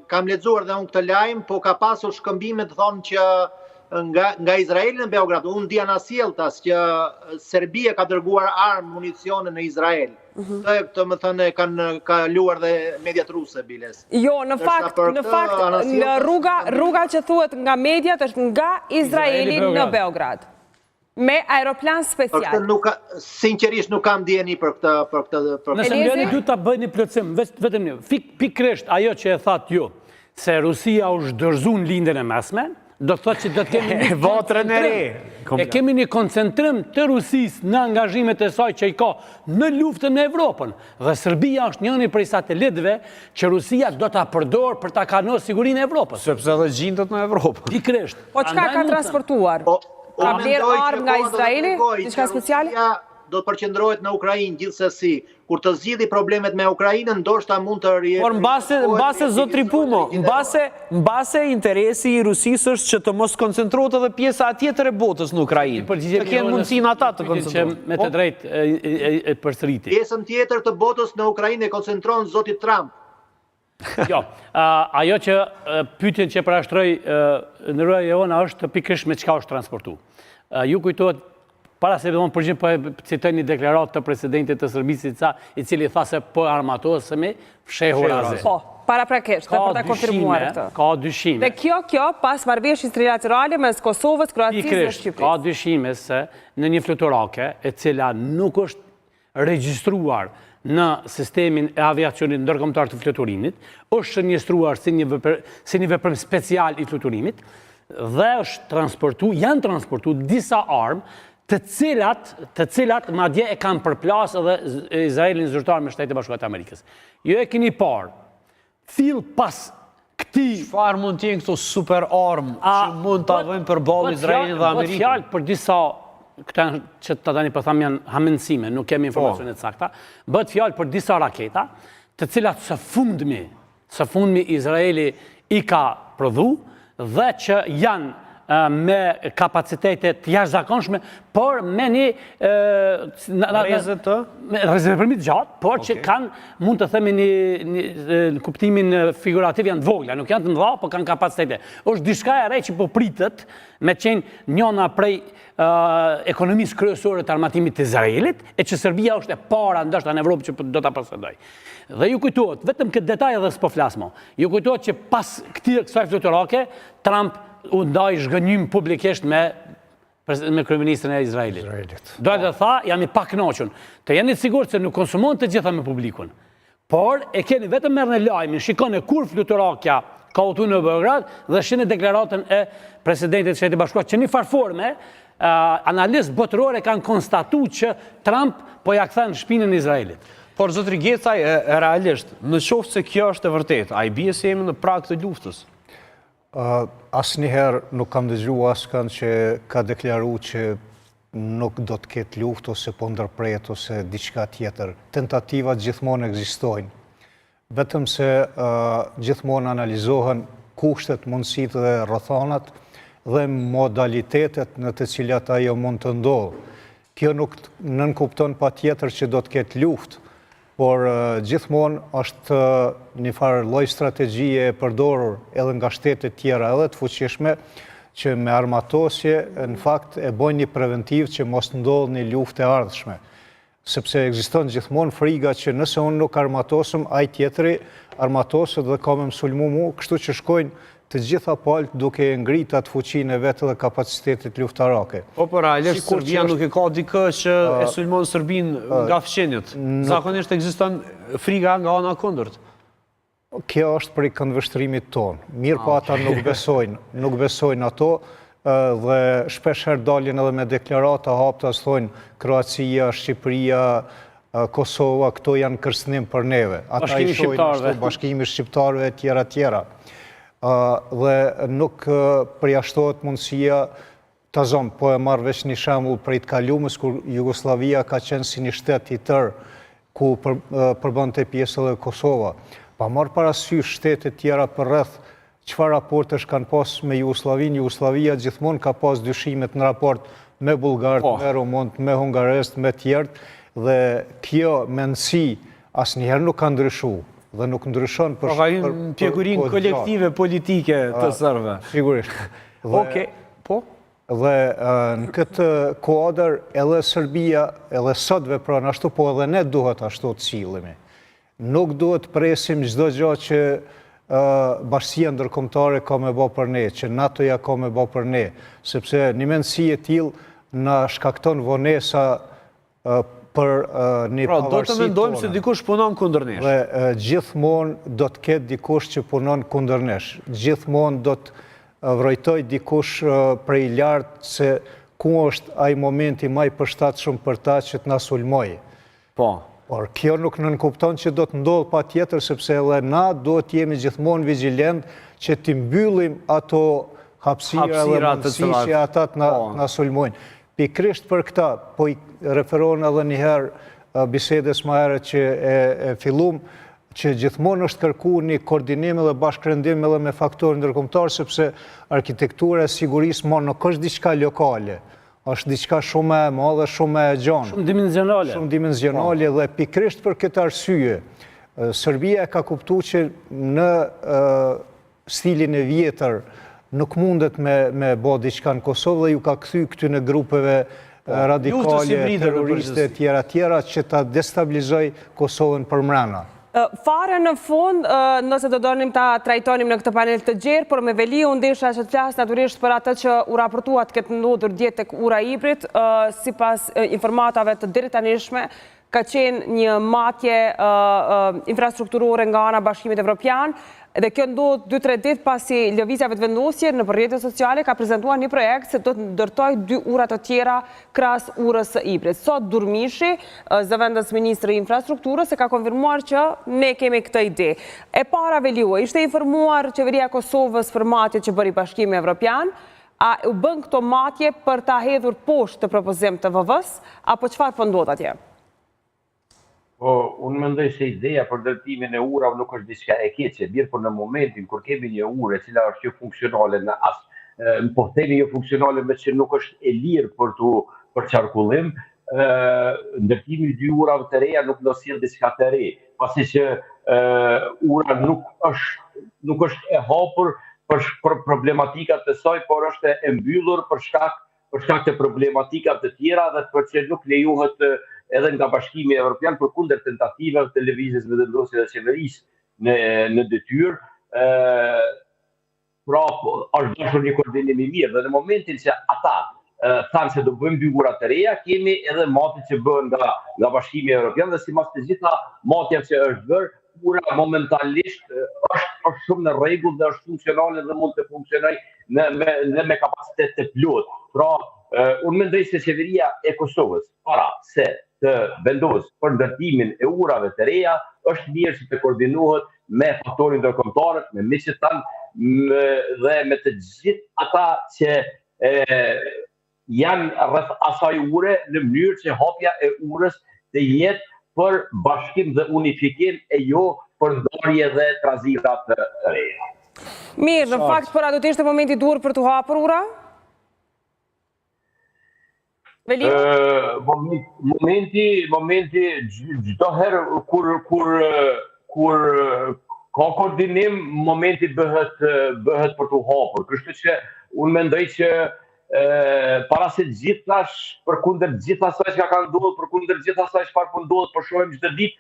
Kam lexuar dhe unë këtë lajm, po ka pasur shkëmbime të thonë që nga Izraeli në Beograd, unë di anasjelltas që Serbia ka dërguar armë, municione në Izrael. Këtë më thënë kanë kaluar dhe mediat ruse, biles. Jo, në fakt, rruga që thuhet nga mediat është nga Izraeli në Beograd. Me aeroplan special. Sinqerisht nuk kam dieni për këtë. Nëse më lëni du ta bëjni plotësim, vetëm një, pikërisht ajo që e thatë ju, se Rusia u zhdërzuar lindjen e mesme, do të thotë që do të kemi një votrën e re. E kemi një koncentrim të Rusisë në angazhimet e saj që i ka në luftën në Evropën. Dhe Serbia është njëri prej satelitëve që Rusia do ta përdor për ta kanuar sigurinë e Evropës. Sepse edhe gjindet në Evropë. Pikërisht. Po çka ka transportuar? Ka blerë armë nga Izraeli, diçka speciale? Do të përqendrohet në Ukrainë gjithsesi. Kur të zgjidhi problemet me Ukrainën, ndoshta mund të rrihet. Por mbase zotri Pumo, mbase interesi i Rusisë është që të mos koncentrohet edhe pjesa tjetër e botës në Ukrainë. Të kenë mundësinë ata të koncentrohen. Me të drejtë e përsëriti. Pjesën tjetër të botës në Ukrainë e koncentron zoti Trump. Jo, ajo që pyetjen që parashtroi në rrugën e ona është pikërisht me çka është transportu. Ju kujtohet para se vëllon përgjigjem po citoj një deklaratë të presidentit të Serbisë i cili tha se po armatosemi fshehur azi. Po, paraprakisht, për ta konfirmuar këtë. Ka dyshime. Dhe kjo pas marrëveshjes trilaterale mes Kosovës, Kroacisë dhe Shqipërisë. Ka dyshime se në një fluturake e cila nuk është regjistruar në sistemin e aviacionit ndërkombëtar të fluturimit, është shënjestruar si një veprim special i fluturimit dhe janë transportu disa armë të cilat madje e kanë përplas edhe Izraelin zyrtar me Shtetet e Bashkuara të Amerikës. Jo e keni parë. Fill pas këtij Çfarë mund të jenë këto super armë që mund ta vënë përballë Izraelin dhe Amerikën? Bëhet fjalë për disa këta që të tani po tham janë hamendësime, nuk kemi informacione të sakta. Bëhet fjalë për disa raketa, të cilat së fundmi Izraeli i ka prodhu dhe që janë me kapacitete të jashtëzakonshme, por me një rezervimi të gjatë, por që kanë, mund të themi në kuptimin figurativ janë të vogla, nuk janë të mëdha, por kanë kapacitete. Është diçka e re që po pritet me qenë njëna prej ekonomisë kryesore të armatimit të Izraelit, e që Serbia është e para ndoshta në Evropë që do ta posedoj. Dhe ju kujtohet, vetëm këtë detaj edhe s'po flasmo, ju kujtohet që pas kësaj fluturake, Trump u ndaj zhgënjim publikisht me kryeministrin e Izraelit. Doja të tha, jam i pakënaqur. Të jeni të sigurt se nuk konsumon të gjitha me publikun. Por e keni vetëm merrni lajmin, shikoni kur fluturakja ka udhëtuar në Beograd dhe shihni deklaratën e presidentit të Shtetit Bashkuar që në farforme analistë botërore kanë konstatuar që Trump po ja kthen shpinën e Izraelit. Por zotri Gecaj, realisht, në qoftë se kjo është e vërtetë, a i bie se jemi në prag të luftës? Asnjëherë nuk kam dëgjuar askënd që ka deklaruar që nuk do të ketë luftë ose po ndërpret ose diçka tjetër. Tentativat gjithmonë ekzistojnë. Vetëm se gjithmonë analizohen kushtet, mundësitë dhe rrethonat dhe modalitetet në të cilat ajo mund të ndodhë. Kjo nuk nënkupton patjetër që do të ketë luftë, por gjithmonë është një farë lloj strategjie e përdorur edhe nga shtetet tjera edhe të fuqishme që me armatosje në fakt e bojnë një preventiv që mos ndodhë një luftë e ardhshme. Sepse ekziston gjithmonë friga që nëse unë nuk armatosëm, ai tjetri armatosët dhe ka me më sulmu mu, kështu që shkojnë të gjitha palët duke ngrit atë fuqinë e vetë dhe kapacitetit luftarake. Po, por realisht Serbia nuk e ka dikë që e sulmon Serbinë nga fqenjët. Zakonisht ekziston friga nga ana kundërt. Kjo është për i këndvështrimit tonë. Mirë po ata nuk besojnë ato dhe shpesher dalin edhe me deklarata hapta, së thonë Kroacia, Shqipëria, Kosova, këto janë kërcënim për neve. Ata i shojnë Bashkimi Shqiptarëve tjera. Dhe nuk përjashtohet mundësia të zonë, po e marrë veç një shembull për i të kalumës, kur Jugoslavia ka qenë si një shtet i tërë, ku përbënte pjesë edhe Kosova. Pa marrë parasysh shtetet tjera për rreth çfarë raportesh kanë pas me Jugosllavinë. Jugoslavia gjithmonë ka pas dyshimet në raport me bullgarët, me rumunët, me hungarezët, me tjerët, dhe kjo mendësi asnjëherë nuk ka ndryshuar. Dhe nuk ndryshon për pjekurin kolektive politike të sërve. Sigurisht. Okej, po? Dhe në këtë kuadër edhe Serbia, edhe sot vepron ashtu, po edhe ne duhet ashtu të sillemi. Nuk duhet presim çdo gjë që Bashkia Ndërkombëtare ka me bë për ne, që NATO-ja ka me bë për ne, sepse një mendësi e tillë na shkakton vonesa për një pavarësi tonë. Do të mendojmë se dikush punon kundër nesh. Dhe gjithmonë do të ketë dikush që punon kundër nesh. Gjithmonë do të vrojtoj dikush prej lartë se ku është ai momenti më i përshtatshëm për ta që të na sulmojë. Po. Por kjo nuk nënkupton që do të ndodhë patjetër, sepse edhe na do të jemi gjithmonë vigjilent që t'i mbyllim ato hapësira dhe mundësi që ata të na sulmojnë. Pikrisht për këta, po i referon edhe njëherë bisedes më herët që e fillum, që gjithmonë është kërku një koordinim dhe bashkërëndim edhe me faktorë ndërkombëtar, sepse arkitektura e sigurisë nuk është diçka lokale, është diçka shumë e madhe, shumë e gjanë. Shumë dimenzionale. Shumë dimenzionale dhe pikrisht për këtë arsye, Serbia ka kuptu që në stilin e vjetër nuk mundet me bo diçka në Kosovë dhe ju ka kthy këtyne grupeve radikale, terroriste, tjera, që ta destabilizoj Kosovën për mrena. Fare në fund, nëse do donim ta trajtonim në këtë panel të gjerë, por me veli unë desha që të flasë naturisht për atë që u raportuat këtë ndodhur djetë tek ura Iprit, sipas informatave të drejtanishme, ka qenë një matje infrastrukturore nga ana Bashkimit Evropian, dhe kjo ndodh 2-3 ditë pasi lëvizjave të vendosje në rrjetet sociale ka prezantuar një projekt se do të ndërtoj 2 ura të tjera krahas urës së Ibrit. Sot Durmishi, zëvendës ministri i infrastrukturës, e ka konfirmuar që ne kemi këtë ide. E para Veliu, ishte informuar qeveria e Kosovës për matjet që bëri Bashkimi Evropian, a u bën këto matje për ta hedhur poshtë të propozim të VV-s, apo çfarë po ndodh atje? Po, unë mendoj se ideja për ndërtimin e urave nuk është diçka e keqe, mirë por në momentin kur kemi një urë e cila është jo funksionale po themi jo funksionale me që nuk është e lirë për qarkullim, ndërtimi i 2 urave të reja nuk do sjell diçka të re, pasi që ura nuk është e hapur për problematikat të saj, por është e mbyllur për shkak të problematikat të tjera dhe për që nuk lejohet edhe nga Bashkimi Evropian përkundër tentativave të lëvizjes me vendosje dhe qeverisë në detyrë. Pra, është dashur një koordinim i mirë dhe në momentin që ata thanë se do bëjmë 2 ura të reja, kemi edhe matjet që bëhen nga Bashkimi Evropian dhe sipas të gjitha matjet që është bërë, ura momentalisht është shumë në rregull dhe është funksionale dhe mund të funksionojë me kapacitet të plotë. Pra, unë mendoj se qeveria e Kosovës para se të vendosë për ndërtimin e urave të reja, është mirë që të koordinohet me faktorin ndërkombëtar, me miqtë tanë dhe me të gjithë ata që janë rreth asaj ure në mënyrë që hapja e urës të jetë për bashkim dhe unifikim e jo për ndarje dhe trazira të reja. Mirë, në fakt për a do të ishte momenti dur për të hapur ura? Veliu? Momenti çdo herë kur ka koordinim, momenti bëhet për të hapur. Kështu që unë mendoj që para se gjithash përkundër gjithë asaj që ka ndodhur, përkundër gjithë asaj çfarë po ndodhet, po shohim çdo ditë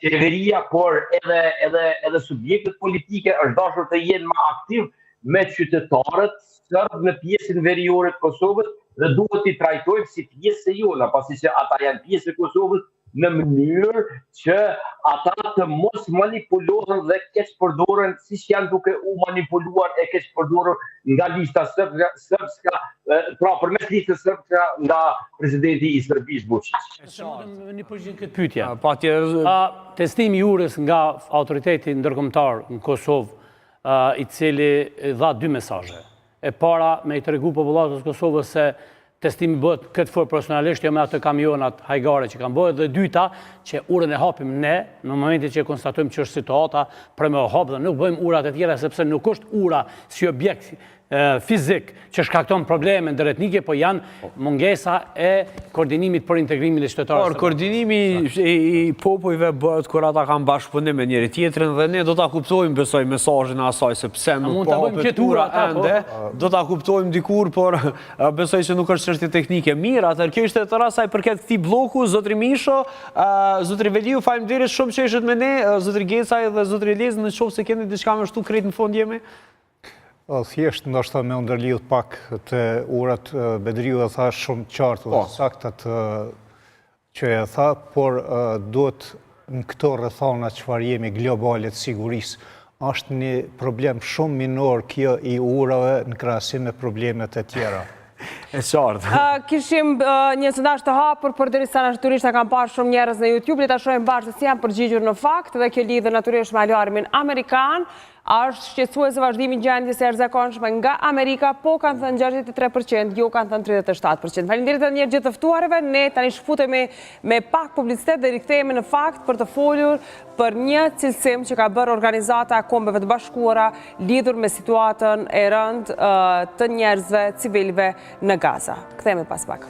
qeveria, por edhe subjektet politike është dashur të jenë më aktiv me qytetarët sërbë në pjesën veriore të Kosovës dhe duhet t'i trajtojmë si pjesë e jona, pasi që ata janë pjesë e Kosovës në mënyrë që ata të mos manipulohen dhe keq përdoren siç janë duke u manipuluar e keq përdorur nga lista srpska, pra përmes listës srpske nga presidenti i Serbisë Vučić. Një përgjigje këtë pyetje. Testimi i urës nga autoriteti ndërkombëtar në Kosovë, i cili dha 2 mesazhe. E para me i tregu popullatës Kosovës se testimi bëhet këtë forë profesionalisht, jo me atë kamionat hajgare që kanë bëhet, dhe dyta që urën e hapim ne, në momentin që konstatojmë që është situata për me hapë dhe nuk bëjmë urat e tjera, sepse nuk është ura si objekt fizik që shkakton probleme ndërretnike, po janë mungesa e koordinimit për integrimin e qytetarëve. Por koordinimi i popujve bëhet kur ata kanë bashkëpunim me njëri tjetrin dhe ne do ta kuptojmë besoj mesazhin e asaj se pse nuk po hapet ura ende, do ta kuptojmë dikur, por besoj se nuk është çështje teknike. Mirë, atëherë kjo ishte të rasa i përket këtij bloku, zotri Misho, zotri Veliu, faleminderit shumë që ishit me ne, zotri Gecaj dhe zotri Lez, nëse keni diçka më shtu krejt në fund jemi. Thjesht ndoshta me ndërlidh pak të urat, Bedriu e tha shumë qartë dhe saktat që e tha, por duhet në këto rrethana çfarë jemi globale të sigurisë, është një problem shumë minor kjo i urave në krahasim me problemet e tjera. E qartë. Kishim një sondazh të hapur, por derisa natyrisht kanë parë shumë njerëz në YouTube, le ta shohim bashkë se si janë përgjigjur në fakt dhe kjo lidhet natyrisht me alarmin amerikan. Është shqetësuese vazhdimi i gjendjes së jashtëzakonshme nga Amerika, po kanë thënë 63%, jo kanë thënë 37%. Faleminderit edhe një herë gjithë të ftuarëve. Ne tani shfutemi me pak publicitet dhe rikthehemi në fakt për të folur për një cilësim që ka bërë Organizata e Kombeve të Bashkuara lidhur me situatën e rëndë të njerëzve civilëve në Gaza. Kthehemi pas pak.